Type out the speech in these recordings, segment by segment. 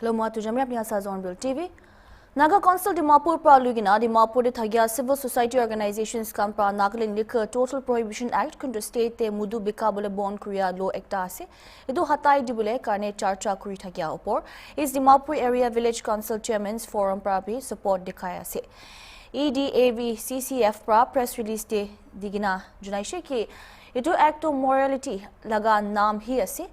Lomwa to Jamia Piasa Hornbill TV. Naga Council Dimapur pra lugina Dimapur de thagya civil society organizations kan pra Nagaland Liquor Total Prohibition Act kundu state te mudu bika bole bon kriya law ekta ase edu hatai dibule karne charcha kuri thagya opor is Dimapur area village council chairman's forum pra bhi support dikhaya ase EDAV CCF pra press release de digina junaishe ki edu act to morality laga naam hi ase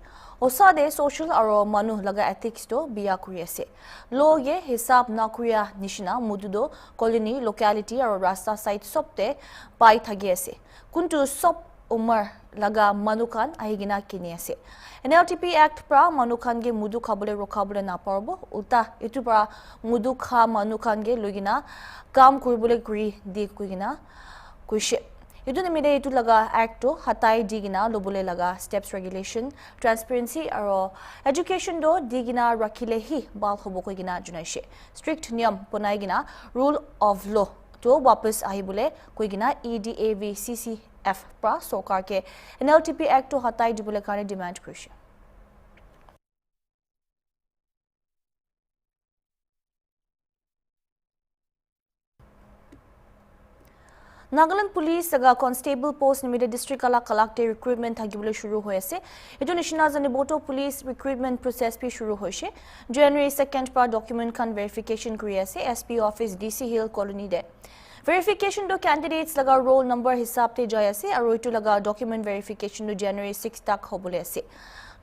Osade social aro manu laga ethics to biya kuri ase. Law ye hisab na kuriya nishina mududo colony locality aro rasta site sopte pai thagi ase. Kuntu sop umar laga manukan ahigina kini ase. NLTP Act pra manukan ge mudu khabole rokhabole na parbo uta itu pra mudu kha manukan ge lugina kam kuribole kuri di kuigina kuishe. Itu nimide itu laga act to hatai digina lobole laga steps regulation transparency aro education do digina rakhile hi bal hobo ko gina junaishe strict niyam ponai gina rule of law to wapas ahibule ko gina EDAV CCF pra sarkar ke NLTP act to hatai dibule kane demand krishe Nagaland Police aga constable post nimide district ala collector recruitment thagibole shuru hoise etu nishina jane boto police recruitment process pi shuru hoise January 2nd pa document kan verification kuri ase SP office DC Hill colony de verification do candidates laga roll number hisab te jai ase aru etu laga document verification do January 6 tak hobole ase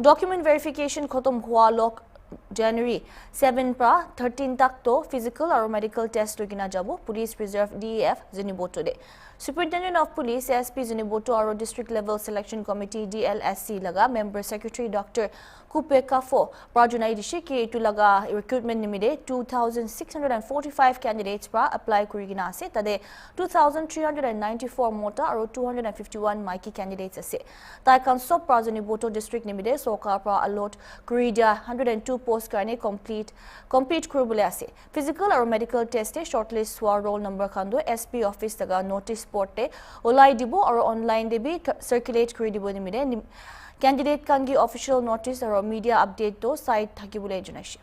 document verification khotom hua lok January 7 pra 13 tak to physical or medical test logina jabo police reserve DEF Zuniboto de Superintendent of Police SP Zuniboto aro district level selection committee DLSC laga member secretary Dr. Kupe Kafo prajunai dishi ki etu laga recruitment nimide 2645 candidates pra apply kurigina ase tade 2394 mota aro 251 maiki candidates ase tai kan sob Zuniboto district nimide sokar pra allot kuridia 102 post karne complete kuribule ase physical or medical test e shortlist swa roll number khando SP office daga notice board te olai dibo or online de bi circulate kuri dibo nimide candidate kangi official notice or media update to site thakibule junaishi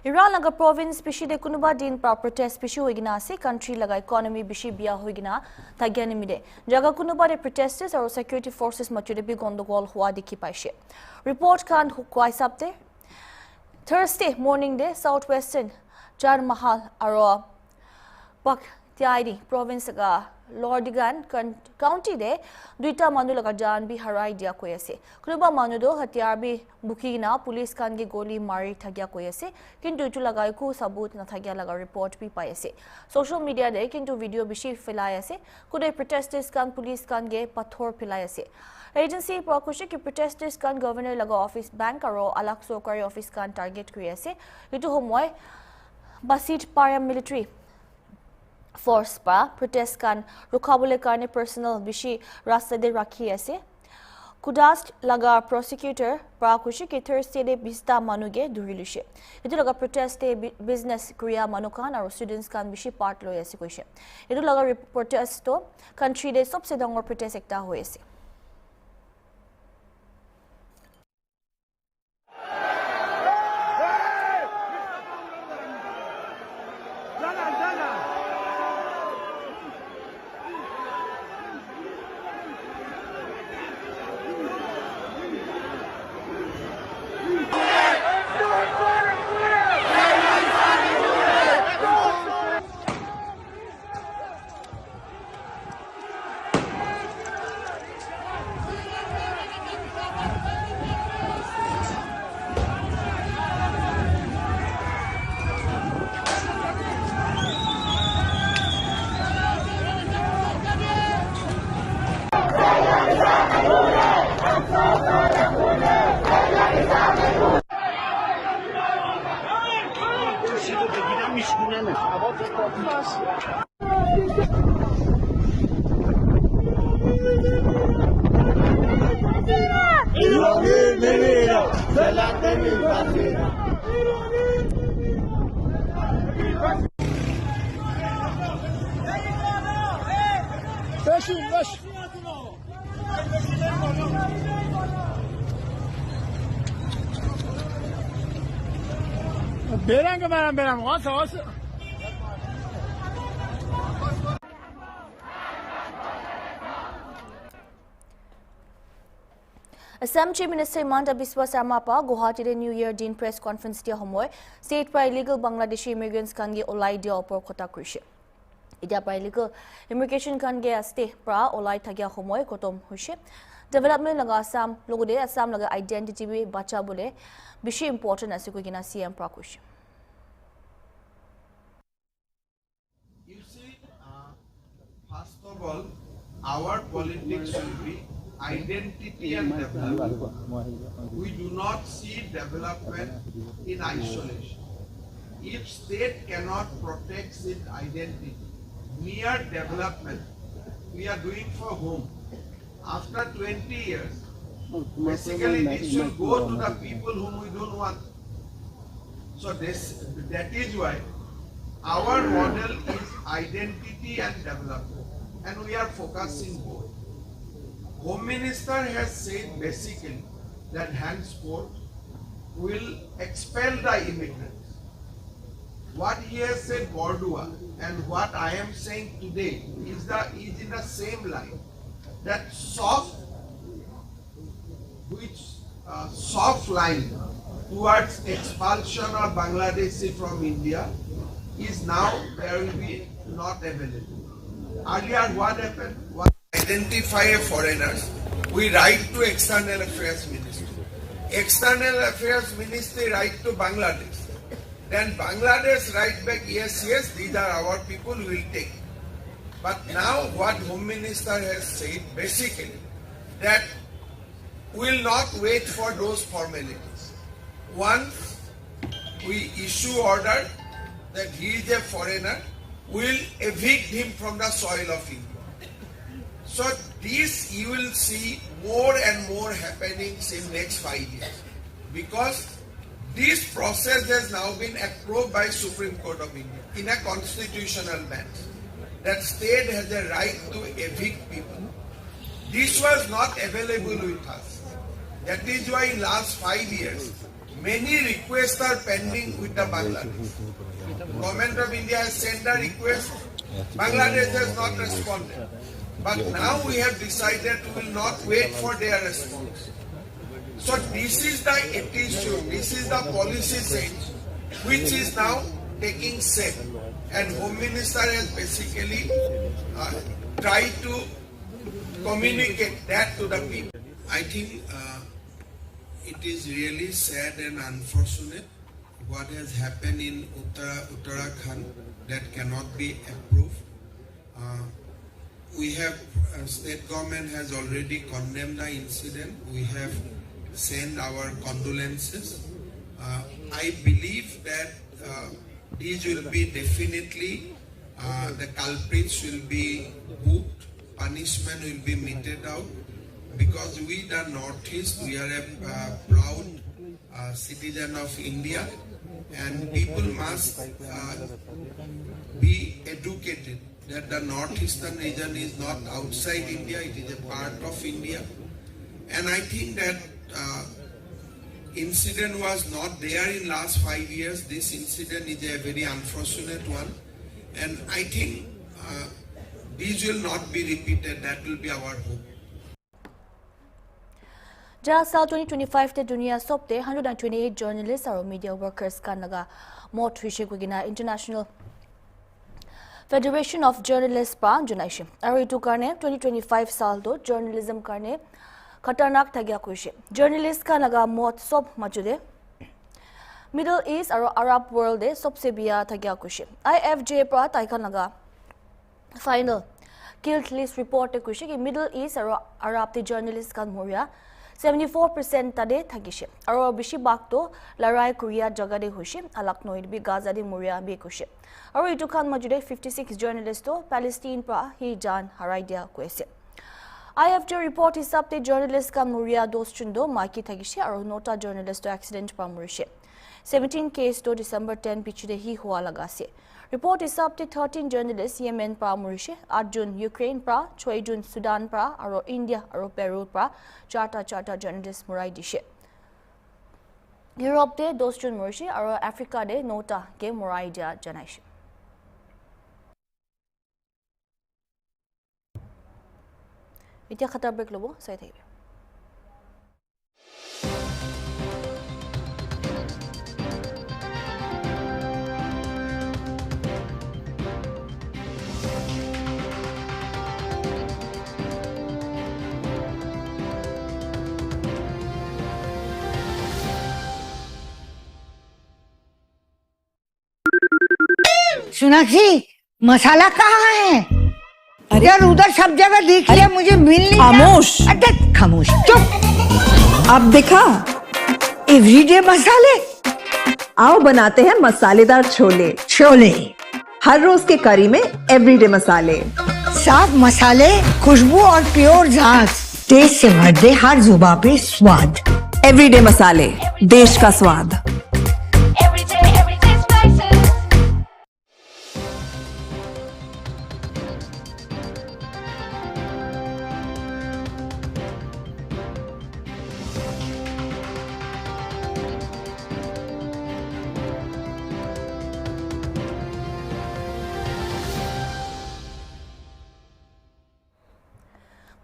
Iran laga province bishi de kunuba din pra protest bishi hoigina ase country laga economy bishi biya hoigina thagyani mide jaga kunuba de protesters or security forces machude bi gondogol hua dikhi paishe report kan hukwai sabte Thursday morning de southwestern Jar Mahal aro Pak Tiaidi province ga Lordigan county de duita manu laga jan bi harai dia koyase kunuba manu do hatiar bi bukina police kan ge goli mari thagya koyase kintu itu lagai ku sabut na thagya laga report bi paise social media de kintu video bishi filai ase kude protesters kan police kan ge pathor filai ase agency prokushe ki protesters kan governor laga office bank aro alak sokari office kan target kri ase itu homoy basit paramilitary force pa protest kan rukhabole karne personal bishi rasta de rakhi ase kudast laga prosecutor pra khushi ki Thursday de bista manuge durilushe etu laga protest de business kriya manukan aro students kan bishi part loi ase koise etu laga protest to country de sabse dangor protest ekta hoise Baş. Berang ke berang, was. Assam Chief Minister Himanta Biswa Sarma pa Guwahati New Year Din press conference dia homoy state pra illegal Bangladeshi immigrants kange olai dia opor kota krishi. Ida pra illegal immigration kange aste pra olai thagya homoy kotom hoise. Development laga Assam logode Assam laga identity bi bacha bole bishi important asiko gina CM pra krishi. You see, first of all, our politics will be identity and development. We do not see development in isolation. If state cannot protect its identity, mere development, we are doing for whom? After 20 years, basically this will go to the people whom we don't want. So that is why our model is identity and development, and we are focusing both. Home Minister has said basically that henceforth will expel the immigrants. What he has said Bordua and what I am saying today is in the same line. That soft line towards expulsion of Bangladeshi from India is now there will be not available. Earlier what happened? Identify foreigners, we write to External Affairs Ministry. External Affairs Ministry write to Bangladesh. Then Bangladesh write back, yes, these are our people, we will take. But now what Home Minister has said, basically, that we will not wait for those formalities. Once we issue order that he is a foreigner, we will evict him from the soil of India. So this you will see more and more happenings in next 5 years, because this process has now been approved by Supreme Court of India in a constitutional bench that state has a right to evict people. This was not available with us. That is why in last 5 years many requests are pending with the Bangladesh. Government of India has sent a request. Bangladesh has not responded. But now we have decided we will not wait for their response. So this is the attitude, this is the policy change which is now taking shape. And Home Minister has basically tried to communicate that to the people. I think it is really sad and unfortunate what has happened in Uttarakhand that cannot be approved. We have, state government has already condemned the incident. We have sent our condolences. I believe that these will be definitely, the culprits will be booked, punishment will be meted out, because we the Northeast, we are a proud citizen of India, and people must be educated that the northeastern region is not outside India, it is a part of India. And I think that incident was not there in last 5 years. This incident is a very unfortunate one. And I think these will not be repeated. That will be our hope. Ja saal 2025 te dunia sopte 128 journalists or media workers kanaga mot hishigina International Federation of Journalists pa junaishi. Aru itu karne 2025 saal do journalism karne khatarnak thagya kuishe. Journalists kanaga mot sob majude Middle East aru Arab world de sobse biya thagya kuishe. IFJ pra taikanaga final killed list report te kuishe ki Middle East aru Arab te journalists kan moria 74% tade thagishe. Aru bishi bakto larai Korea jagade hoishe alak noid bi Gaza de moria bi kushe. Aru itu kan majude 56 journalists to Palestine pra hi jan harai dia koise. IFJ report hisab te journalists kan moria dos chundo maki thagishe aru nota journalist to accident pa morishe. 17 case to December 10 pichude hi hua lagase. Report hisab te 13 journalists Yemen pra morishe, 8 June Ukraine pra, 6 June Sudan pra, aru India aru Peru pra, charta journalists morai dishe. Europe de 10 Jun Murshi aro Africa de Nota ke Morai dia janaishi. Itia khatar break lobo sai thaibe. Sonakshi मसाला कहाँ है? यार उधर सब जगह देख लिया, मुझे मिल नहीं रहा। खामोश। अरे खामोश चुप। अब देखा एवरीडे मसाले। आओ बनाते हैं मसालेदार छोले। छोले हर रोज के करी में एवरीडे मसाले। साफ मसाले, खुशबू और प्योर जांच। टेस्ट से भर दे हर जुबां पे स्वाद। एवरीडे मसाले, देश का स्वाद।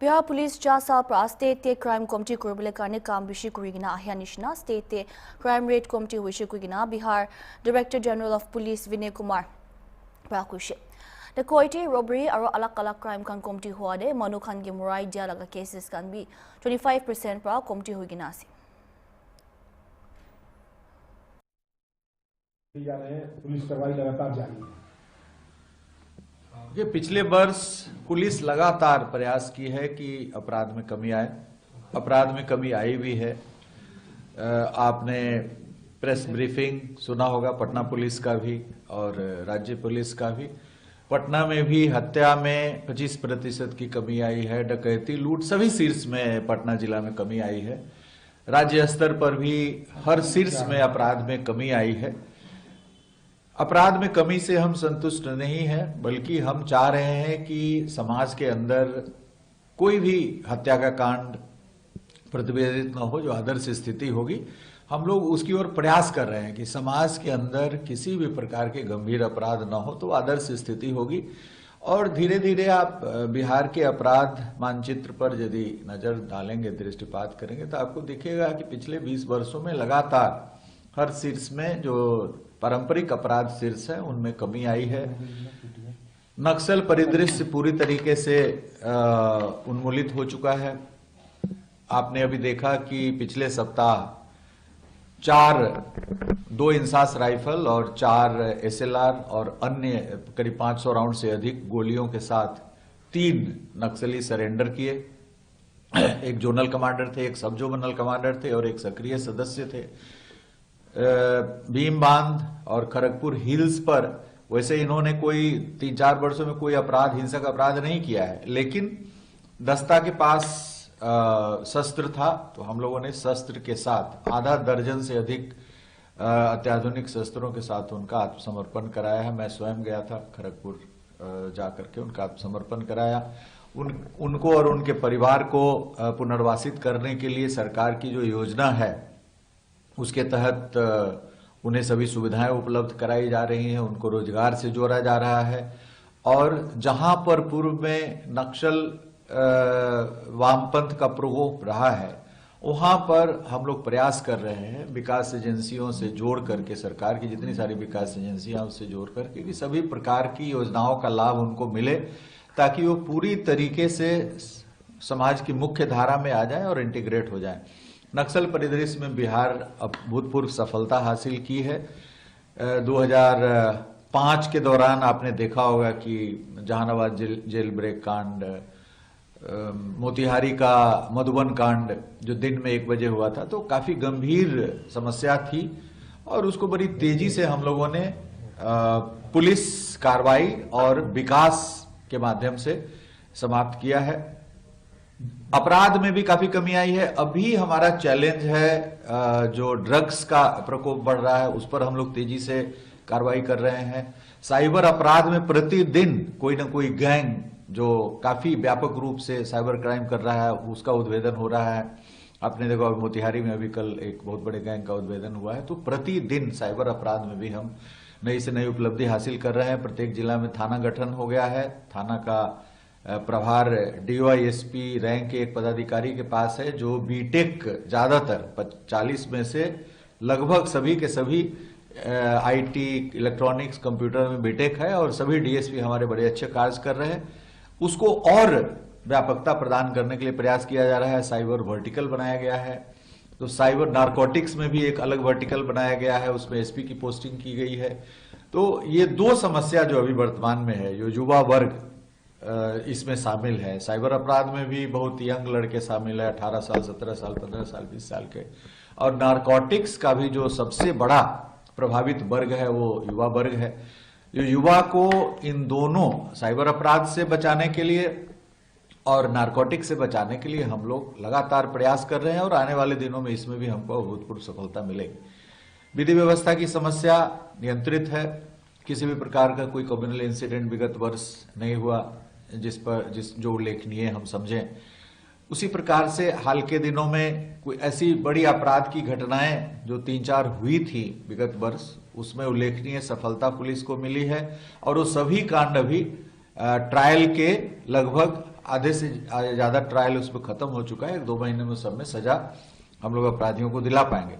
Bihar Police jasa pra state te crime committee kurbele karne kam bishi kurigina ahya nishna state te crime rate committee wishi kurigina Bihar Director General of Police Vinay Kumar prakushi. The coity robbery aro alak crime kan committee huwa de manu khan ge murai dia laga cases kan bi 25% pra committee hugina ase. Police कार्रवाई लगातार जारी है। ये पिछले वर्ष police लगातार प्रयास की है कि अपराध में कमी आए। अपराध में कमी आई भी है। आपने प्रेस ब्रीफिंग सुना होगा पटना पुलिस का भी और राज्य पुलिस का भी। पटना में भी हत्या में 25% की कमी आई है। डकैती, लूट सभी शीर्ष में पटना जिला में कमी आई है। राज्य स्तर पर भी हर शीर्ष में अपराध में कमी आई है। अपराध में कमी से हम संतुष्ट नहीं हैं, बल्कि हम चाह रहे हैं कि समाज के अंदर कोई भी हत्या का कांड प्रतिवेदित न हो, जो आदर्श स्थिति होगी। हम लोग उसकी ओर प्रयास कर रहे हैं कि समाज के अंदर किसी भी प्रकार के गंभीर अपराध न हो तो आदर्श स्थिति होगी। और धीरे धीरे आप बिहार के अपराध मानचित्र पर यदि नजर डालेंगे, दृष्टिपात करेंगे, तो आपको दिखेगा कि पिछले 20 वर्षों में लगातार हर शीर्ष में जो पारंपरिक अपराध शीर्ष है उनमें कमी आई है। नक्सल परिदृश्य पूरी तरीके से उन्मूलित हो चुका है। आपने अभी देखा कि पिछले सप्ताह 2 इंसास राइफल और 4 SLR और अन्य करीब 500 राउंड से अधिक गोलियों के साथ 3 नक्सली सरेंडर किए। एक जोनल कमांडर थे, एक सब जोनल कमांडर थे और एक सक्रिय सदस्य थे। भीम बांध और खड़गपुर हिल्स पर वैसे इन्होंने कोई 3-4 वर्षों में कोई अपराध, हिंसक अपराध नहीं किया है, लेकिन दस्ता के पास शस्त्र था, तो हम लोगों ने शस्त्र के साथ आधा दर्जन से अधिक अत्याधुनिक शस्त्रों के साथ उनका आत्मसमर्पण कराया है। मैं स्वयं गया था खड़गपुर जाकर के उनका आत्मसमर्पण कराया। उनको और उनके परिवार को पुनर्वासित करने के लिए सरकार की जो योजना है उसके तहत उन्हें सभी सुविधाएं उपलब्ध कराई जा रही हैं, उनको रोजगार से जोड़ा जा रहा है। और जहां पर पूर्व में नक्सल वामपंथ का प्रकोप रहा है, वहां पर हम लोग प्रयास कर रहे हैं विकास एजेंसियों से जोड़ करके, सरकार की जितनी सारी विकास एजेंसियां उससे जोड़ करके कि सभी प्रकार की योजनाओं का लाभ उनको मिले, ताकि वो पूरी तरीके से समाज की मुख्य धारा में आ जाए और इंटीग्रेट हो जाए। नक्सल परिदृश्य में बिहार अभूतपूर्व सफलता हासिल की है। 2005 के दौरान आपने देखा होगा कि जहानाबाद जेल ब्रेक कांड, मोतिहारी का मधुबन कांड जो दिन में 1 बजे हुआ था, तो काफी गंभीर समस्या थी और उसको बड़ी तेजी से हम लोगों ने पुलिस कार्रवाई और विकास के माध्यम से समाप्त किया है। अपराध में भी काफी कमी आई है। अभी हमारा चैलेंज है जो ड्रग्स का प्रकोप बढ़ रहा है, उस पर हम लोग तेजी से कार्रवाई कर रहे हैं। साइबर अपराध में प्रतिदिन कोई ना कोई गैंग जो काफी व्यापक रूप से साइबर क्राइम कर रहा है, उसका उद्भेदन हो रहा है। आपने देखा मोतिहारी में अभी कल एक बहुत बड़े गैंग का उद्भेदन हुआ है। तो प्रतिदिन साइबर अपराध में भी हम नई से नई उपलब्धि हासिल कर रहे हैं। प्रत्येक जिला में थाना गठन हो गया है। थाना का प्रभार DYSP रैंक के एक पदाधिकारी के पास है, जो बीटेक ज्यादातर 40 में से लगभग सभी के सभी IT, इलेक्ट्रॉनिक्स, कंप्यूटर में बीटेक है और सभी DSP हमारे बड़े अच्छे कार्य कर रहे हैं। उसको और व्यापकता प्रदान करने के लिए प्रयास किया जा रहा है। साइबर वर्टिकल बनाया गया है। तो साइबर नारकोटिक्स में भी एक अलग वर्टिकल बनाया गया है, उसमें SP की पोस्टिंग की गई है। तो ये दो समस्या जो अभी वर्तमान में है, जो युवा वर्ग इसमें शामिल है। साइबर अपराध में भी बहुत यंग लड़के शामिल है, 18 साल, 17 साल, 15 साल, 20 साल के। और नारकोटिक्स का भी जो सबसे बड़ा प्रभावित वर्ग है वो युवा वर्ग है। जो युवा को इन दोनों साइबर अपराध से बचाने के लिए और नारकोटिक्स से बचाने के लिए हम लोग लगातार प्रयास कर रहे हैं और आने वाले दिनों में इसमें भी हमको अभूतपूर्व सफलता मिलेगी। विधि व्यवस्था की समस्या नियंत्रित है। किसी भी प्रकार का कोई कम्युनल इंसिडेंट विगत वर्ष नहीं हुआ जो उल्लेखनीय हम समझें। उसी प्रकार से हाल के दिनों में कोई ऐसी बड़ी अपराध की घटनाएं जो 3-4 हुई थी विगत वर्ष, उसमें उल्लेखनीय सफलता पुलिस को मिली है और वो सभी कांड अभी ट्रायल के लगभग आधे से ज्यादा ट्रायल उसमें खत्म हो चुका है। 1-2 महीने में सब में सजा हम लोग अपराधियों को दिला पाएंगे।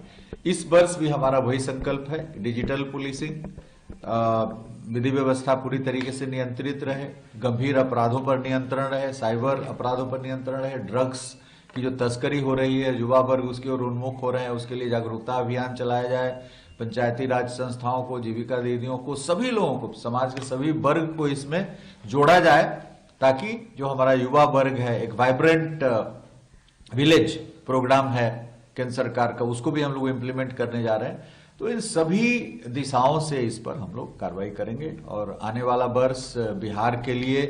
इस वर्ष भी हमारा वही संकल्प है, डिजिटल पुलिसिंग, विधि व्यवस्था पूरी तरीके से नियंत्रित रहे, गंभीर अपराधों पर नियंत्रण रहे, साइबर अपराधों पर नियंत्रण रहे, ड्रग्स की जो तस्करी हो रही है, युवा वर्ग उसकी ओर उन्मुख हो रहे हैं, उसके लिए जागरूकता अभियान चलाया जाए। पंचायती राज संस्थाओं को, जीविका दीदियों को, सभी लोगों को, समाज के सभी वर्ग को इसमें जोड़ा जाए, ताकि जो हमारा युवा वर्ग है, एक वाइब्रेंट विलेज प्रोग्राम है केंद्र सरकार का, उसको भी हम लोग इम्प्लीमेंट करने जा रहे हैं। तो इन सभी दिशाओं से इस पर हम लोग कार्रवाई करेंगे और आने वाला वर्ष बिहार के लिए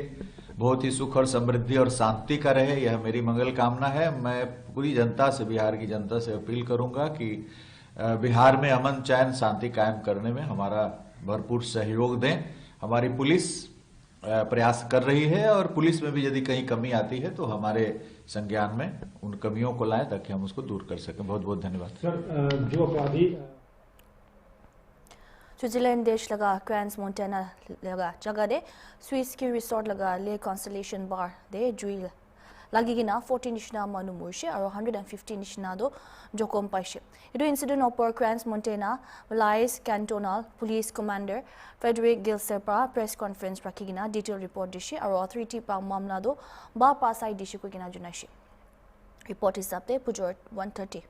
बहुत ही सुख और समृद्धि और शांति का रहे, यह मेरी मंगल कामना है। मैं पूरी जनता से, बिहार की जनता से अपील करूंगा कि बिहार में अमन, चैन, शांति कायम करने में हमारा भरपूर सहयोग दें। हमारी पुलिस प्रयास कर रही है और पुलिस में भी यदि कहीं कमी आती है तो हमारे संज्ञान में उन कमियों को लाएं ताकि हम उसको दूर कर सकें। बहुत बहुत धन्यवाद। सर, जो अपराधी स्विट्जरलैंड देश लगा क्रांस मोंटाना लगा जगह दे स्विस की रिसोर्ट लगा ले कॉन्स्टलेशन बार दे जुई लगी ना 14 निशना मनु मुर्शे और 150 निशना दो जोकोम पाइशे इदो इंसिडेंट ओपर क्रांस मोंटाना लाइस कैंटोनल पुलिस कमांडर फेडरिक गिल्सेपा प्रेस कॉन्फ्रेंस रखीगिना डिटेल रिपोर्ट दिशे और अथॉरिटी पा मामला दो बा पासाई दिशे को गिना जुनाशे रिपोर्ट इस हफ्ते पुजोर 130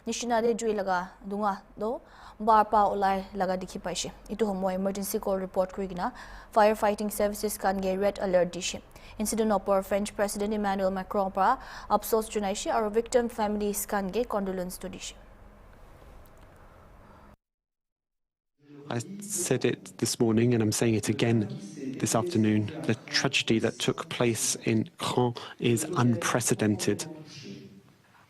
निशिना दे जुई लगा दुंगा दो बारपा उलाई लगा दिखी पाइशे इतो हम इमरजेंसी कॉल रिपोर्ट करिगिना फायर फाइटिंग सर्विसेज कान गे रेड अलर्ट दिशे इंसिडेंट ओपर फ्रेंच प्रेसिडेंट इमैनुअल मैक्रोन पा अफसोस जुनाइशे और विक्टिम फैमिलीज कान गे कंडोलेंस तो दिशे। I said it this morning and I'm saying it again this afternoon. The tragedy that took place in Caen is unprecedented.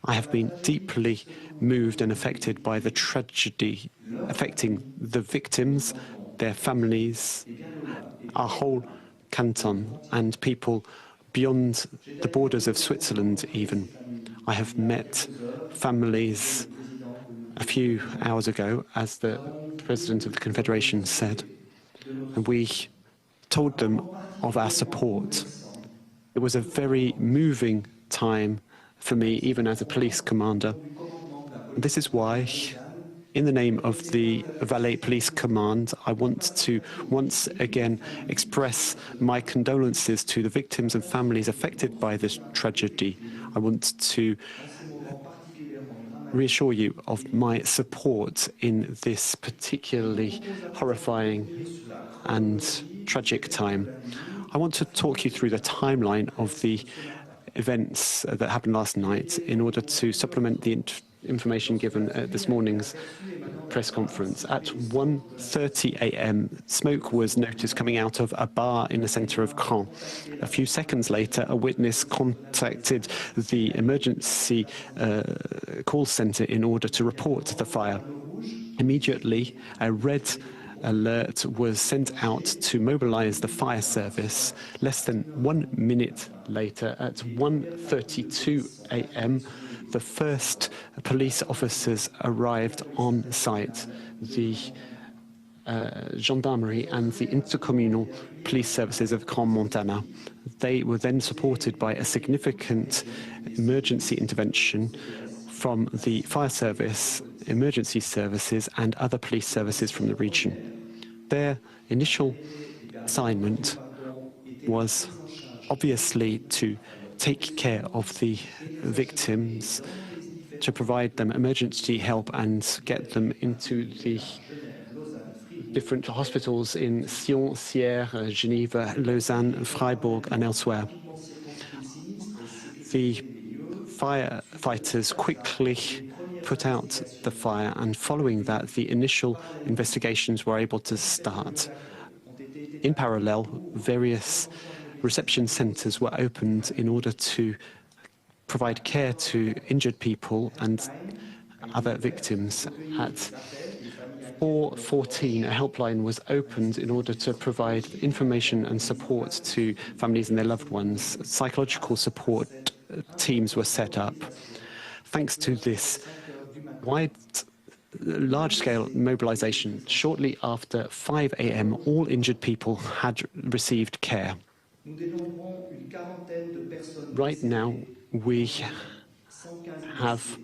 I have been deeply moved and affected by the tragedy affecting the victims, their families, our whole canton and people beyond the borders of Switzerland even. I have met families a few hours ago, as the President of the Confederation said, and we told them of our support. It was a very moving time for me, even as a police commander. And this is why, in the name of the Valais Police Command, I want to once again express my condolences to the victims and families affected by this tragedy. I want to reassure you of my support in this particularly horrifying and tragic time. I want to talk you through the timeline of the events that happened last night in order to supplement the information given at this morning's press conference. At 1:30 a.m, smoke was noticed coming out of a bar in the centre of Caen. A few seconds later, a witness contacted the emergency call centre in order to report the fire. Immediately, a red alert was sent out to mobilize the fire service. Less than 1 minute later, at 1:32 a.m., the first police officers arrived on site. The gendarmerie and the intercommunal police services of Grand Montana. They were then supported by a significant emergency intervention from the fire service, emergency services, and other police services from the region. Their initial assignment was obviously to take care of the victims, to provide them emergency help and get them into the different hospitals in Sion, Sierre, Geneva, Lausanne, Freiburg, and elsewhere. The firefighters quickly put out the fire, and following that, the initial investigations were able to start. In parallel, various reception centres were opened in order to provide care to injured people and other victims. At 4:14, a helpline was opened in order to provide information and support to families and their loved ones. Psychological support teams were set up. Thanks to this large-scale mobilization, shortly after 5 a.m., all injured people had received care. Right now, we have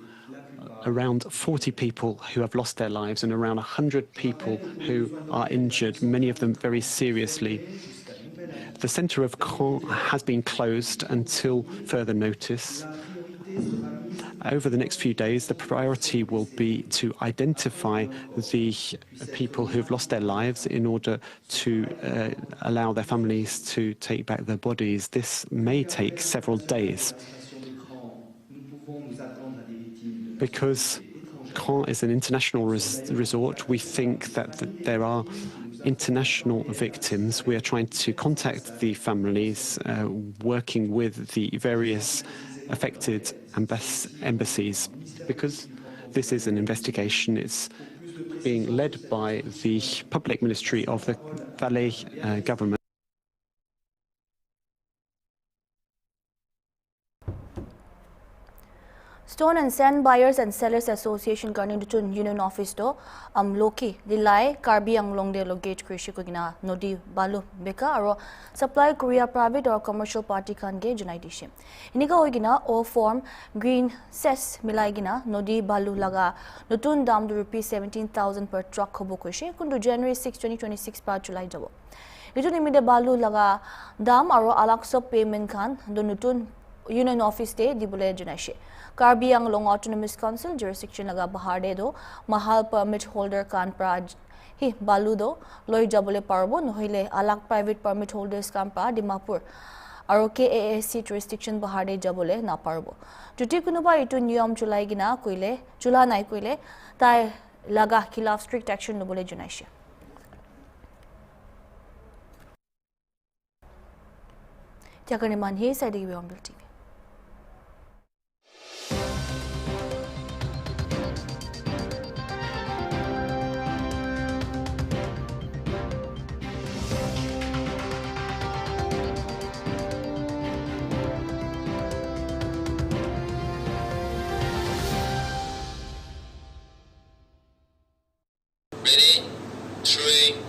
around 40 people who have lost their lives and around 100 people who are injured, many of them very seriously. The centre of Caen has been closed until further notice. Over the next few days, the priority will be to identify the people who have lost their lives in order to allow their families to take back their bodies. This may take several days. Because Caen is an international resort, we think that there are international victims. We are trying to contact the families, working with the various affected embassies. Because this is an investigation, it's being led by the public ministry of the Valais government. Stone and Sand Buyers and Sellers Association karni dutun union office do loki dilai Karbi Anglong de logate krishi kogina nodi balu beka aro supply Korea private or commercial party kan ge junai dishim inika hoigina o form green cess milai gina nodi balu laga nutun dam du rupees 17,000 per truck hobo krishi kundu January 6 2026 pa July jabo itu nimide balu laga dam aro alakso payment kan do nutun union office de dibule junai Karbi Anglong Autonomous Council jurisdiction laga bahar de do mahal permit holder kan praj hi baludo loi jabole parbo nohile alak private permit holders kan pra Dimapur aro KAAC jurisdiction bahar de jabole na parbo juti kunuba itu niyam chulai gina koile chula nai koile tai laga khilaf strict action nobole junaishe Jakani manhi side Hornbill TV Ready? 3,